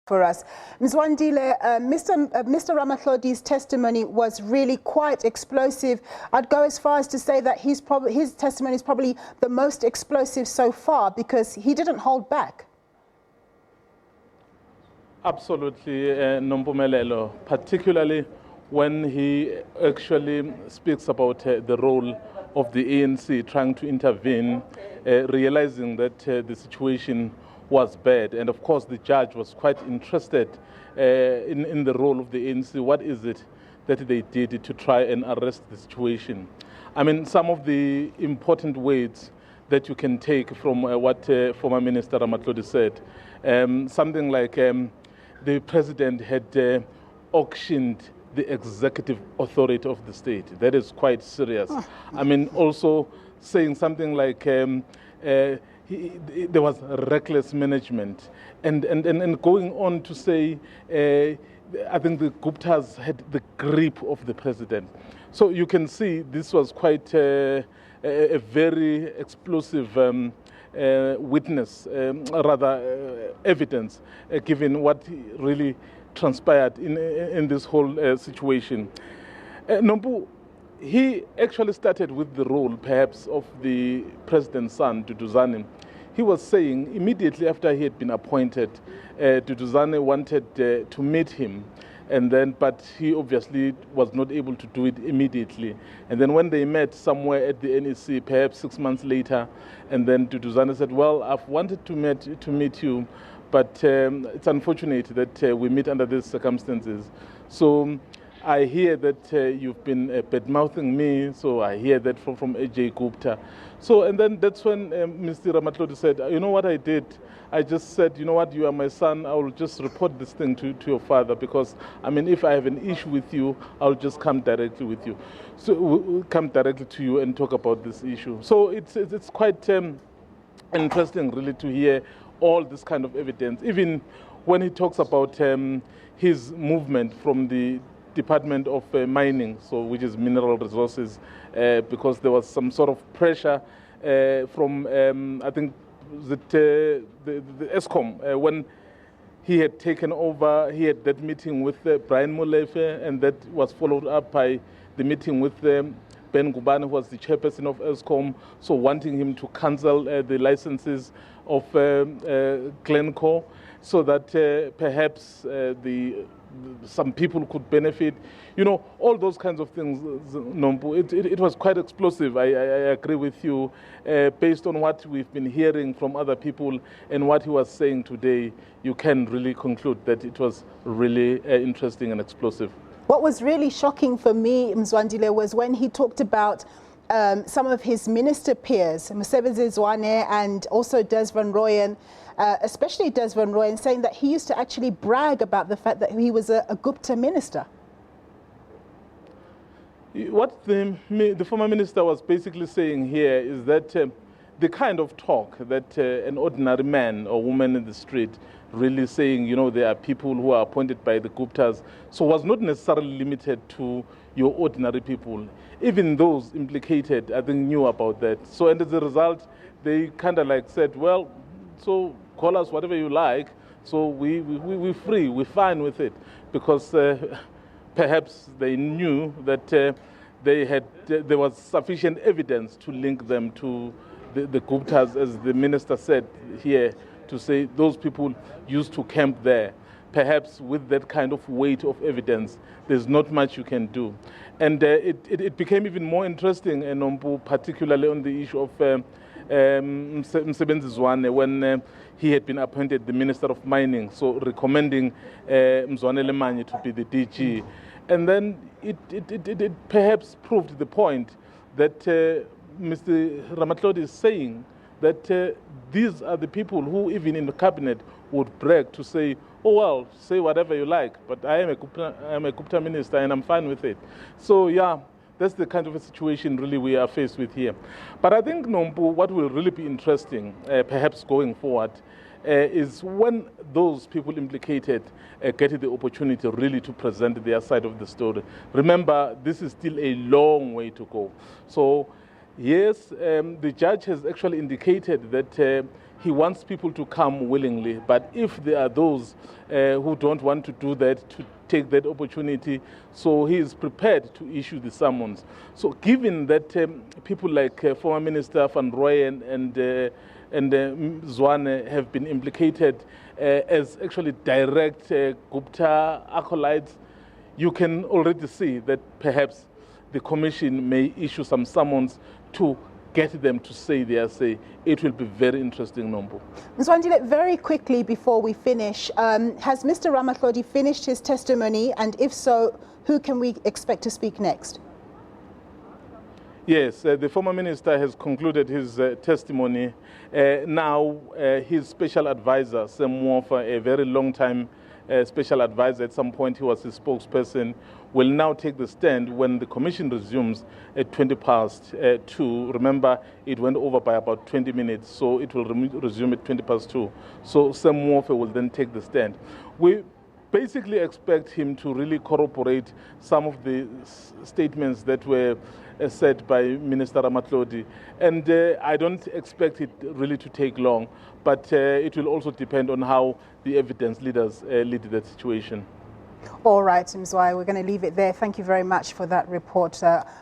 For us. Mzawndile, Mr. Ramatlhodi's testimony was really quite explosive. I'd go as far as to say that his testimony is probably the most explosive so far because he didn't hold back. Absolutely, Nompumelelo, particularly when he actually speaks about the role of the ANC trying to intervene, realizing that the situation was bad. And of course, the judge was quite interested in the role of the ANC. What is it that they did to try and arrest the situation? I mean, some of the important words that you can take from what former Minister Ramatlhodi said, something like the president had auctioned the executive authority of the state. That is quite serious. I mean, also saying something like there was reckless management, and going on to say, I think the Guptas had the grip of the president. So you can see this was quite a very explosive witness, evidence, given what really transpired in this whole situation. Nompu, he actually started with the role, perhaps, of the president's son, Duduzane. He was saying, immediately after he had been appointed, Duduzane wanted to meet him, but he obviously was not able to do it immediately. And then when they met somewhere at the NEC, perhaps 6 months later, and then Duduzane said, well, I've wanted to meet you, but it's unfortunate that we meet under these circumstances. So I hear that you've been bad-mouthing me, so I hear that from AJ Gupta. So, and then that's when Mr. Ramatlhodi said, you know what I did? I just said, you know what, you are my son, I will just report this thing to your father, because, I mean, if I have an issue with you, I'll just come directly with you. So we'll come directly to you and talk about this issue. So it's quite interesting, really, to hear all this kind of evidence, even when he talks about his movement from the Department of Mining, so which is mineral resources, because there was some sort of pressure from, I think, the ESCOM, when he had taken over, he had that meeting with Brian Molefe, and that was followed up by the meeting with Ben Ngubane, who was the chairperson of ESCOM, so wanting him to cancel the licenses of Glencore, so that perhaps some people could benefit. You know, all those kinds of things, Nompu. It was quite explosive, I agree with you. Based on what we've been hearing from other people and what he was saying today, you can really conclude that it was really interesting and explosive. What was really shocking for me, Mzawndile, was when he talked about some of his minister peers, Mzawndile and also Des Van Rooyen, especially Des Van Rooyen, saying that he used to actually brag about the fact that he was a Gupta minister. What the former minister was basically saying here is that the kind of talk that an ordinary man or woman in the street really saying, you know, there are people who are appointed by the Guptas, so was not necessarily limited to your ordinary people. Even those implicated, I think, knew about that. So, and as a result, they kind of like said, well, so call us whatever you like, so we're free, we're fine with it, because perhaps they knew that there was sufficient evidence to link them to the Guptas, as the minister said here, to say those people used to camp there. Perhaps with that kind of weight of evidence, there's not much you can do. And it became even more interesting, Nompu, particularly on the issue of Mzawndile, when he had been appointed the Minister of Mining, so recommending Mzawndile Mbeje to be the DG. And then it perhaps proved the point that Mr. Ramatlhodi is saying that these are the people who, even in the cabinet, would brag to say, oh, well, say whatever you like, but I am a Gupta minister and I'm fine with it. So, yeah, that's the kind of a situation really we are faced with here. But I think, Nompu, what will really be interesting, perhaps going forward, is when those people implicated get the opportunity really to present their side of the story. Remember, this is still a long way to go. So, yes, the judge has actually indicated that he wants people to come willingly. But if there are those who don't want to do that, to take that opportunity, so he is prepared to issue the summons. So given that people like former Minister Van Rooyen and Zwane have been implicated as actually direct Gupta acolytes, you can already see that perhaps the commission may issue some summons to get them to say their say. It will be very interesting, Nombo. Mzawndile, very quickly before we finish, has Mr. Ramatlhodi finished his testimony? And if so, who can we expect to speak next? Yes, the former minister has concluded his testimony. Now, his special advisor, Sam Mofa, a very long time special advisor, at some point he was his spokesperson, will now take the stand when the commission resumes at 2:20. Remember, it went over by about 20 minutes, so it will resume at 2:20. So Sam Mofa will then take the stand. We basically expect him to really corroborate some of the statements that were said by Minister Ramatlhodi. And I don't expect it really to take long, but it will also depend on how the evidence leaders lead that situation. All right, Mzawai, we're going to leave it there. Thank you very much for that report.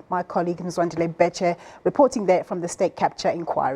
My colleague Mzawndile Mbeje reporting there from the State Capture Inquiry.